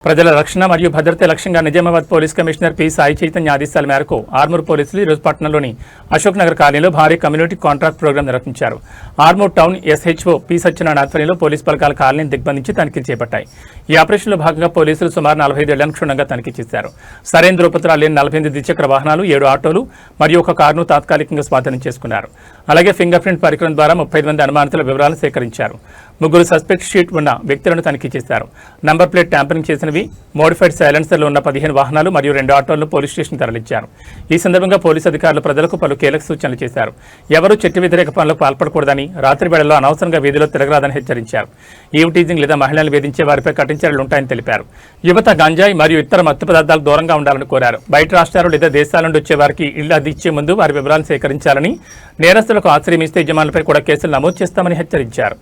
ప్రజల రక్షణ మరియు భద్రత లక్ష్యంగా Nizamabad police commissioner P Sai Chaitanya ఆదేశాల మేరకు ఆర్మూర్ పోలీసులు ఈరోజు పట్టణంలోని అశోక్ నగర్ కాలనీలో భారీ కమ్యూనిటీ కాంట్రాక్ట్ ప్రోగ్రాం నిర్వహించారు. Armoor town SHO P Satyanarayana ఆధ్వర్యంలో పోలీసు బలగాల కాలనీని దిగ్బంధించి తనిఖీలు చేపట్టాయి. ఈ ఆపరేషన్లో భాగంగా పోలీసులు సుమారు 45 ఇళ్లను క్షుణ్ణంగా తనిఖీ చేశారు. సరైన ధృవపత్రాలు లేని 48 ద్విచక్ర వాహనాలు, 7 ఆటోలు మరియు ఒక కారును తాత్కాలికంగా స్వాధీనం చేసుకున్నారు. అలాగే ఫింగర్ ప్రింట్ పరికరం ద్వారా 35 మంది అనుమానితుల వివరాలు సేకరించారు. 3 సస్పెక్ట్ షీట్ ఉన్న వ్యక్తులను తనిఖీ చేశారు. నంబర్ ప్లేట్ ట్యాంపరింగ్ చేసినవి, మోడిఫైడ్ సైలెన్సర్లు ఉన్న 15 వాహనాలు మరియు 2 ఆటోలను పోలీస్ స్టేషన్ తరలించారు. ఈ సందర్భంగా పోలీసు అధికారులు ప్రజలకు పలు కీలక సూచనలు చేశారు. ఎవరూ చట్ట వ్యతిరేక పనులకు పాల్పడకూడదని, రాత్రి వేళల్లో అనవసరంగా వీధిలో తిరగరాదని హెచ్చరించారు. ఈవ్ టీజింగ్ లేదా మహిళలు వేధించే వారిపై కఠిన చర్యలు ఉంటాయని తెలిపారు. యువత గంజాయి మరియు ఇతర మత్తు పదార్థాలకు దూరంగా ఉండాలని కోరారు. బయట రాష్ట్రాలు లేదా దేశాల నుండి వచ్చే వారికి ఇళ్లు అద్దె ముందు వారి వివరాలు సేకరించాలని, నేరస్తులకు ఆశ్రయం ఇస్తే యజమానులపై కూడా కేసులు నమోదు చేస్తామని హెచ్చరించారు.